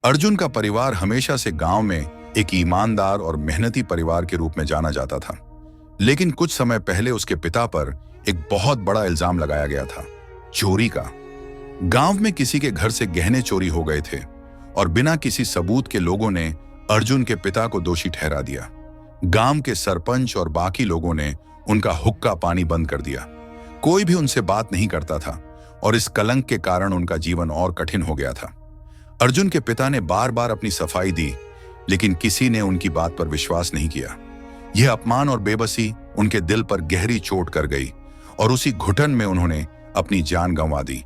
अर्जुन का परिवार हमेशा से गांव में एक ईमानदार और मेहनती परिवार के रूप में जाना जाता था। लेकिन कुछ समय पहले उसके पिता पर एक बहुत बड़ा इल्जाम लगाया गया था, चोरी का। गांव में किसी के घर से गहने चोरी हो गए थे और बिना किसी सबूत के लोगों ने अर्जुन के पिता को दोषी ठहरा दिया। गांव के सरपंच और बाकी लोगों ने उनका हुक्का पानी बंद कर दिया। कोई भी उनसे बात नहीं करता था और इस कलंक के कारण उनका जीवन और कठिन हो गया था। अर्जुन के पिता ने बार बार अपनी सफाई दी, लेकिन किसी ने उनकी बात पर विश्वास नहीं किया। यह अपमान और बेबसी उनके दिल पर गहरी चोट कर गई और उसी घुटन में उन्होंने अपनी जान गंवा दी।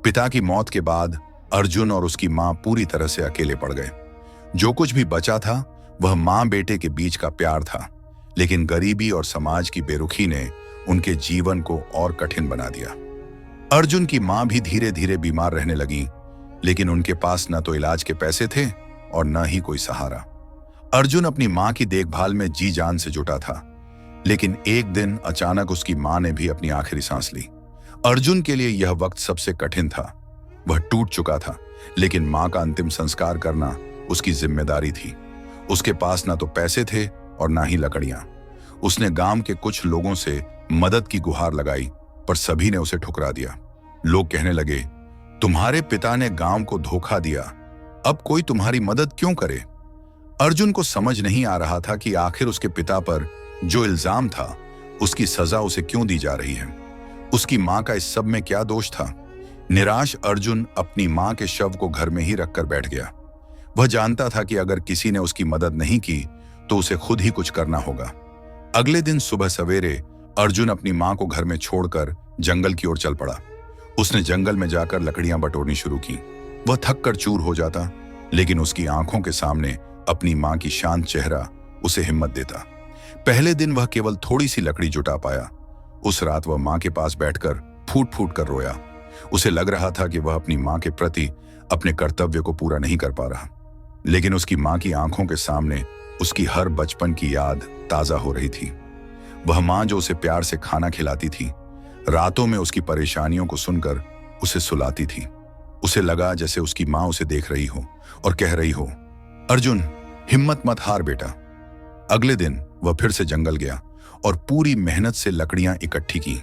पिता की मौत के बाद अर्जुन और उसकी मां पूरी तरह से अकेले पड़ गए। जो कुछ भी बचा था वह मां बेटे के बीच का प्यार था, लेकिन गरीबी और समाज की बेरुखी ने उनके जीवन को और कठिन बना दिया। अर्जुन की मां भी धीरे धीरे बीमार रहने लगी, लेकिन उनके पास न तो इलाज के पैसे थे और न ही कोई सहारा। अर्जुन अपनी मां की देखभाल में जी जान से जुटा था, लेकिन एक दिन अचानक उसकी मां ने भी अपनी आखिरी सांस ली। अर्जुन के लिए यह वक्त सबसे कठिन था। वह टूट चुका था, लेकिन मां का अंतिम संस्कार करना उसकी जिम्मेदारी थी। उसके पास न तो पैसे थे और न ही लकड़ियां। उसने गांव के कुछ लोगों से मदद की गुहार लगाई, पर सभी ने उसे ठुकरा दिया। लोग कहने लगे, तुम्हारे पिता ने गांव को धोखा दिया, अब कोई तुम्हारी मदद क्यों करे? अर्जुन को समझ नहीं आ रहा था कि आखिर उसके पिता पर जो इल्जाम था उसकी सजा उसे क्यों दी जा रही है। उसकी मां का इस सब में क्या दोष था? निराश अर्जुन अपनी मां के शव को घर में ही रखकर बैठ गया। वह जानता था कि अगर किसी ने उसकी मदद नहीं की तो उसे खुद ही कुछ करना होगा। अगले दिन सुबह सवेरे अर्जुन अपनी मां को घर में छोड़कर जंगल की ओर चल पड़ा। उसने जंगल में जाकर लकड़ियां बटोरनी शुरू की। वह थक कर चूर हो जाता, लेकिन उसकी आंखों के सामने अपनी मां की शांत चेहरा उसे हिम्मत देता। पहले दिन वह केवल थोड़ी सी लकड़ी जुटा पाया। उस रात वह मां के पास बैठकर फूट फूट कर रोया। उसे लग रहा था कि वह अपनी मां के प्रति अपने कर्तव्य को पूरा नहीं कर पा रहा। लेकिन उसकी मां की आंखों के सामने उसकी हर बचपन की याद ताजा हो रही थी। वह मां जो उसे प्यार से खाना खिलाती थी, रातों में उसकी परेशानियों को सुनकर उसे सुलाती थी। उसे लगा जैसे उसकी मां उसे देख रही हो और कह रही हो, अर्जुन, हिम्मत मत हार बेटा। अगले दिन वह फिर से जंगल गया और पूरी मेहनत से लकड़ियां इकट्ठी की।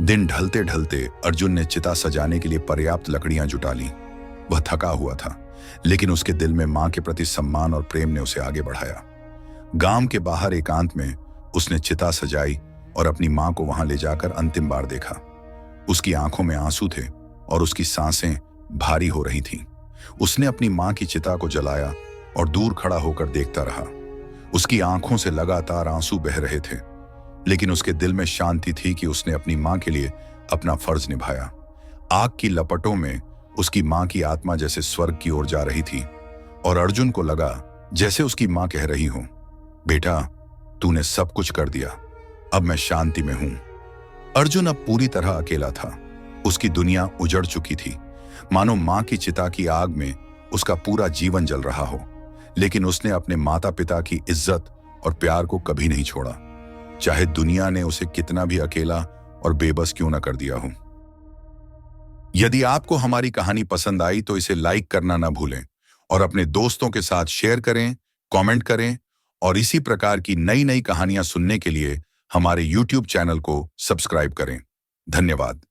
दिन ढलते ढलते अर्जुन ने चिता सजाने के लिए पर्याप्त लकड़ियां जुटा ली। वह थका हुआ था, लेकिन उसके दिल में मां के प्रति सम्मान और प्रेम ने उसे आगे बढ़ाया। गांव के बाहर एकांत में उसने चिता सजाई और अपनी मां को वहां ले जाकर अंतिम बार देखा। उसकी आंखों में आंसू थे और उसकी सांसें भारी हो रही थीं। उसने अपनी मां की चिता को जलाया और दूर खड़ा होकर देखता रहा। उसकी आंखों से लगातार आंसू बह रहे थे, लेकिन उसके दिल में शांति थी कि उसने अपनी मां के लिए अपना फर्ज निभाया। आग की लपटों में उसकी मां की आत्मा जैसे स्वर्ग की ओर जा रही थी और अर्जुन को लगा जैसे उसकी मां कह रही हो, बेटा, तूने सब कुछ कर दिया, अब मैं शांति में हूं। अर्जुन अब पूरी तरह अकेला था। उसकी दुनिया उजड़ चुकी थी, मानो मां की चिता की आग में उसका पूरा जीवन जल रहा हो। लेकिन उसने अपने माता पिता की इज्जत और प्यार को कभी नहीं छोड़ा, चाहे दुनिया ने उसे कितना भी अकेला और बेबस क्यों न कर दिया हो। यदि आपको हमारी कहानी पसंद आई तो इसे लाइक करना ना भूलें और अपने दोस्तों के साथ शेयर करें, कमेंट करें और इसी प्रकार की नई नई कहानियां सुनने के लिए हमारे YouTube चैनल को सब्सक्राइब करें। धन्यवाद।